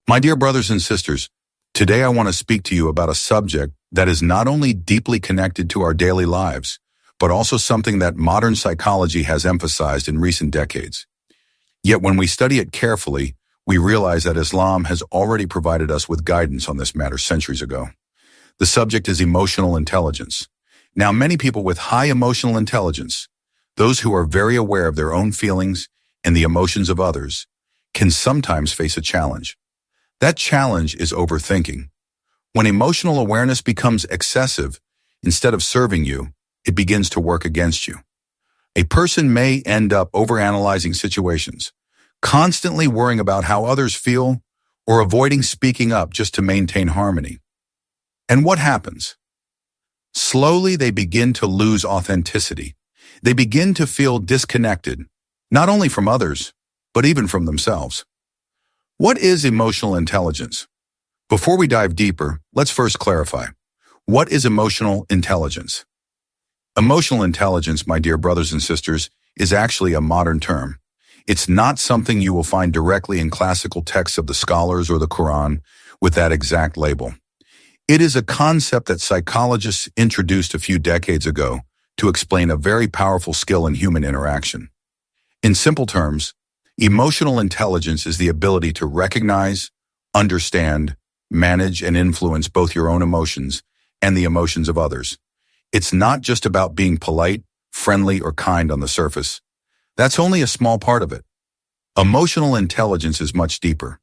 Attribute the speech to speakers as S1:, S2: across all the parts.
S1: My dear brothers and sisters, today I want to speak to you about a subject that is not only deeply connected to our daily lives, but also something that modern psychology has emphasized in recent decades. Yet when we study it carefully, we realize that Islam has already provided us with guidance on this matter centuries ago. The subject is emotional intelligence. Now, many people with high emotional intelligence, those who are very aware of their own feelings and the emotions of others, can sometimes face a challenge. That challenge is overthinking. When emotional awareness becomes excessive, instead of serving you, it begins to work against you. A person may end up overanalyzing situations, constantly worrying about how others feel, or avoiding speaking up just to maintain harmony. And what happens? Slowly, they begin to lose authenticity. They begin to feel disconnected, not only from others, but even from themselves. What is emotional intelligence? Before we dive deeper, let's first clarify. What is emotional intelligence? Emotional intelligence, my dear brothers and sisters, is actually a modern term. It's not something you will find directly in classical texts of the scholars or the Qur'an with that exact label. It is a concept that psychologists introduced a few decades ago to explain a very powerful skill in human interaction. In simple terms, emotional intelligence is the ability to recognize, understand, manage, and influence both your own emotions and the emotions of others. It's not just about being polite, friendly, or kind on the surface. That's only a small part of it. Emotional intelligence is much deeper.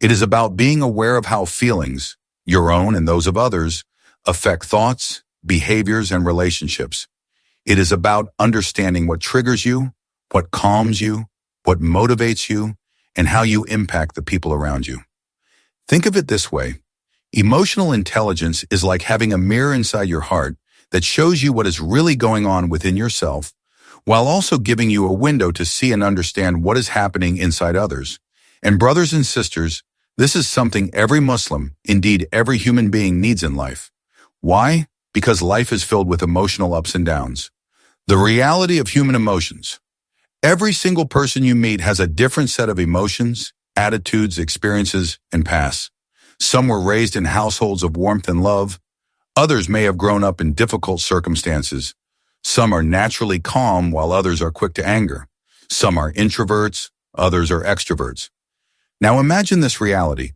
S1: It is about being aware of how feelings, your own and those of others, affect thoughts, behaviors, and relationships. It is about understanding what triggers you, what calms you, what motivates you, and how you impact the people around you. Think of it this way. Emotional intelligence is like having a mirror inside your heart that shows you what is really going on within yourself, while also giving you a window to see and understand what is happening inside others. And brothers and sisters, this is something every Muslim, indeed every human being, needs in life. Why? Because life is filled with emotional ups and downs. The reality of human emotions. Every single person you meet has a different set of emotions, attitudes, experiences, and pasts. Some were raised in households of warmth and love. Others may have grown up in difficult circumstances. Some are naturally calm while others are quick to anger. Some are introverts, others are extroverts. Now imagine this reality.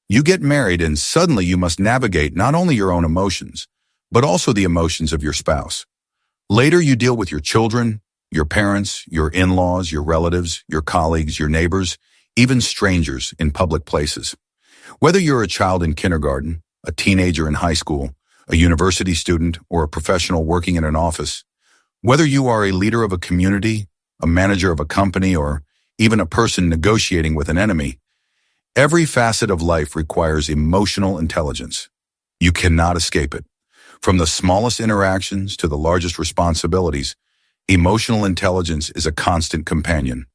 S1: You get married and suddenly you must navigate not only your own emotions, but also the emotions of your spouse. Later you deal with your children, your parents, your in-laws, your relatives, your colleagues, your neighbors, even strangers in public places. Whether you're a child in kindergarten, a teenager in high school, a university student, or a professional working in an office, whether you are a leader of a community, a manager of a company, or even a person negotiating with an enemy, every facet of life requires emotional intelligence. You cannot escape it. From the smallest interactions to the largest responsibilities, emotional intelligence is a constant companion.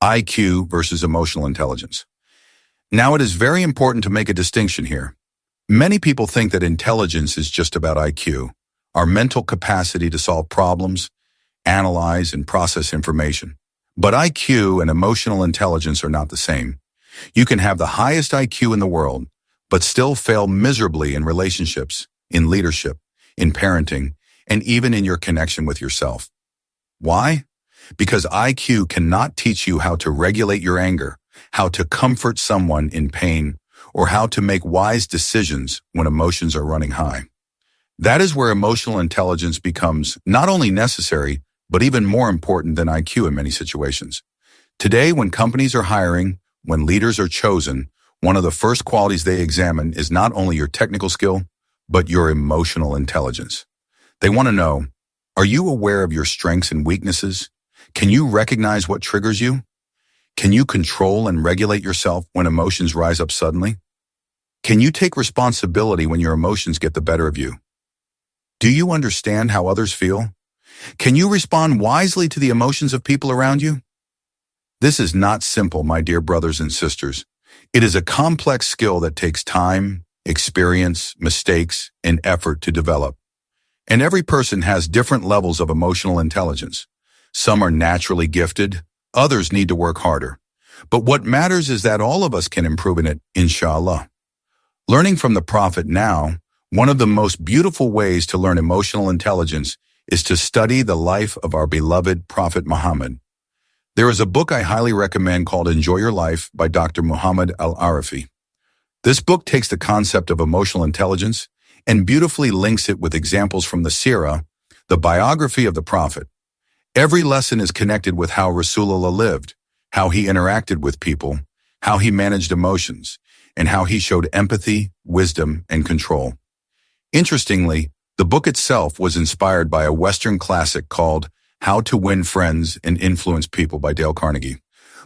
S1: IQ versus emotional intelligence. Now, it is very important to make a distinction here. Many people think that intelligence is just about IQ, our mental capacity to solve problems, analyze, and process information. But IQ and emotional intelligence are not the same. You can have the highest IQ in the world, but still fail miserably in relationships, in leadership, in parenting, and even in your connection with yourself. Why? Because IQ cannot teach you how to regulate your anger, how to comfort someone in pain, or how to make wise decisions when emotions are running high. That is where emotional intelligence becomes not only necessary, but even more important than IQ in many situations. Today, when companies are hiring, when leaders are chosen, one of the first qualities they examine is not only your technical skill, but your emotional intelligence. They want to know, are you aware of your strengths and weaknesses? Can you recognize what triggers you? Can you control and regulate yourself when emotions rise up suddenly? Can you take responsibility when your emotions get the better of you? Do you understand how others feel? Can you respond wisely to the emotions of people around you? This is not simple, my dear brothers and sisters. It is a complex skill that takes time, experience, mistakes, and effort to develop. And every person has different levels of emotional intelligence. Some are naturally gifted, others need to work harder. But what matters is that all of us can improve in it, inshallah. Learning from the Prophet now, one of the most beautiful ways to learn emotional intelligence is to study the life of our beloved Prophet Muhammad. There is a book I highly recommend called Enjoy Your Life by Dr. Muhammad Al-Arafi. This book takes the concept of emotional intelligence and beautifully links it with examples from the Seerah, the biography of the Prophet. Every lesson is connected with how Rasulullah lived, how he interacted with people, how he managed emotions, and how he showed empathy, wisdom, and control. Interestingly, the book itself was inspired by a Western classic called How to Win Friends and Influence People by Dale Carnegie.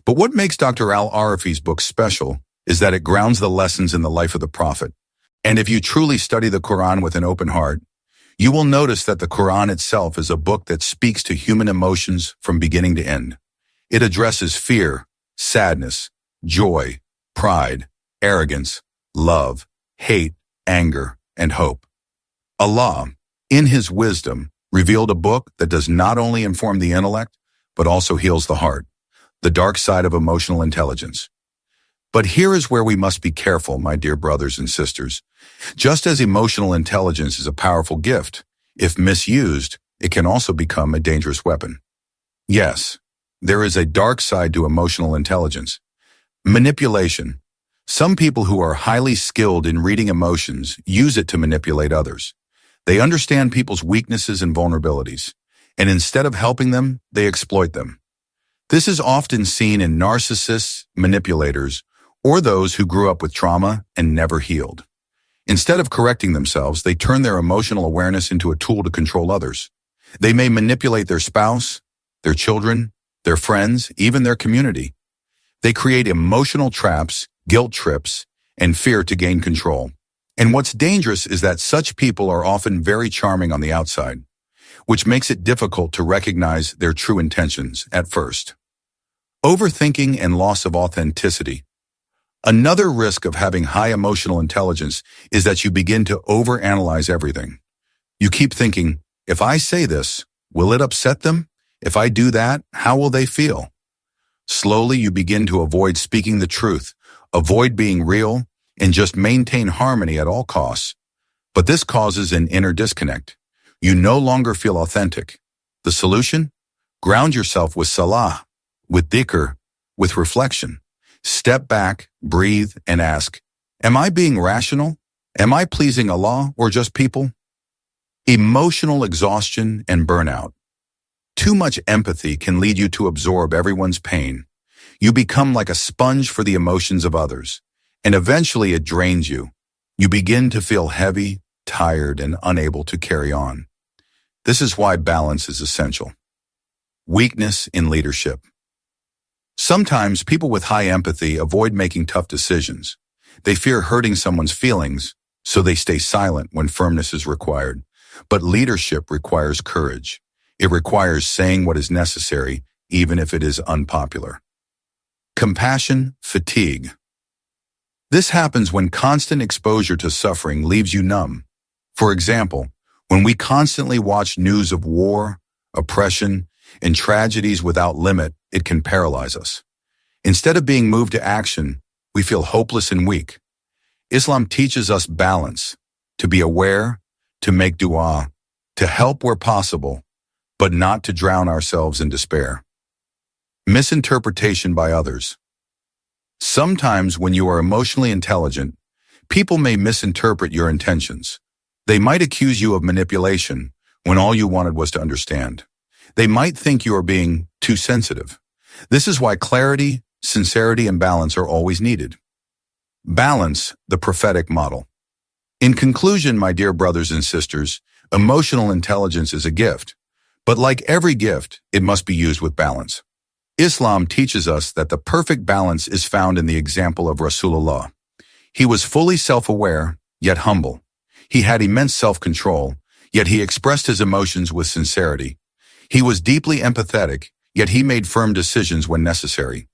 S1: But what makes Dr. Al-Arafi's book special is that it grounds the lessons in the life of the Prophet. And if you truly study the Quran with an open heart, you will notice that the Quran itself is a book that speaks to human emotions from beginning to end. It addresses fear, sadness, joy, pride, arrogance, love, hate, anger, and hope. Allah, in His wisdom, revealed a book that does not only inform the intellect, but also heals the heart, the dark side of emotional intelligence. But here is where we must be careful, my dear brothers and sisters. Just as emotional intelligence is a powerful gift, if misused, it can also become a dangerous weapon. Yes, there is a dark side to emotional intelligence. Manipulation. Some people who are highly skilled in reading emotions use it to manipulate others. They understand people's weaknesses and vulnerabilities, and instead of helping them, they exploit them. This is often seen in narcissists, manipulators, or those who grew up with trauma and never healed. Instead of correcting themselves, they turn their emotional awareness into a tool to control others. They may manipulate their spouse, their children, their friends, even their community. They create emotional traps, guilt trips, and fear to gain control. And what's dangerous is that such people are often very charming on the outside, which makes it difficult to recognize their true intentions at first. Overthinking and loss of authenticity. Another risk of having high emotional intelligence is that you begin to overanalyze everything. You keep thinking, if I say this, will it upset them? If I do that, how will they feel? Slowly, you begin to avoid speaking the truth, avoid being real, and just maintain harmony at all costs. But this causes an inner disconnect. You no longer feel authentic. The solution? Ground yourself with salah, with dhikr, with reflection. Step back, breathe, and ask, am I being rational? Am I pleasing Allah or just people? Emotional exhaustion and burnout. Too much empathy can lead you to absorb everyone's pain. You become like a sponge for the emotions of others, and eventually it drains you. You begin to feel heavy, tired, and unable to carry on. This is why balance is essential. Weakness in leadership. Sometimes people with high empathy avoid making tough decisions. They fear hurting someone's feelings, so they stay silent when firmness is required. But leadership requires courage. It requires saying what is necessary, even if it is unpopular. Compassion fatigue. This happens when constant exposure to suffering leaves you numb. For example, when we constantly watch news of war, oppression, and tragedies without limit, it can paralyze us. Instead of being moved to action, we feel hopeless and weak. Islam teaches us balance, to be aware, to make dua, to help where possible, but not to drown ourselves in despair. Misinterpretation by others. Sometimes when you are emotionally intelligent, people may misinterpret your intentions. They might accuse you of manipulation when all you wanted was to understand. They might think you are being too sensitive. This is why clarity, sincerity, and balance are always needed. Balance, the prophetic model. In conclusion, my dear brothers and sisters, emotional intelligence is a gift, but like every gift, it must be used with balance. Islam teaches us that the perfect balance is found in the example of Rasulullah. He was fully self-aware, yet humble. He had immense self-control, yet he expressed his emotions with sincerity. He was deeply empathetic, yet he made firm decisions when necessary.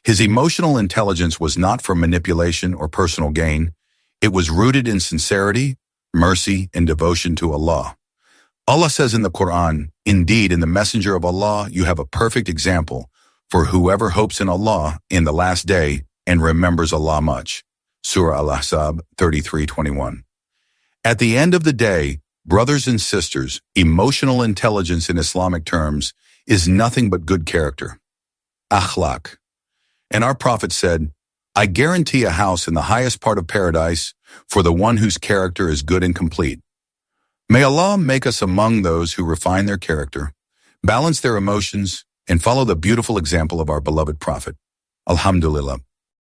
S1: His emotional intelligence was not for manipulation or personal gain. It was rooted in sincerity, mercy, and devotion to Allah. Allah says in the Quran, "Indeed, in the Messenger of Allah, you have a perfect example, For whoever hopes in Allah in the last day and remembers Allah much. Surah Al-Ahzab 33:21. At the end of the day, brothers and sisters, emotional intelligence in Islamic terms is nothing but good character. Akhlaq. And our Prophet said, I guarantee a house in the highest part of paradise for the one whose character is good and complete. May Allah make us among those who refine their character, balance their emotions, and follow the beautiful example of our beloved Prophet. Alhamdulillah.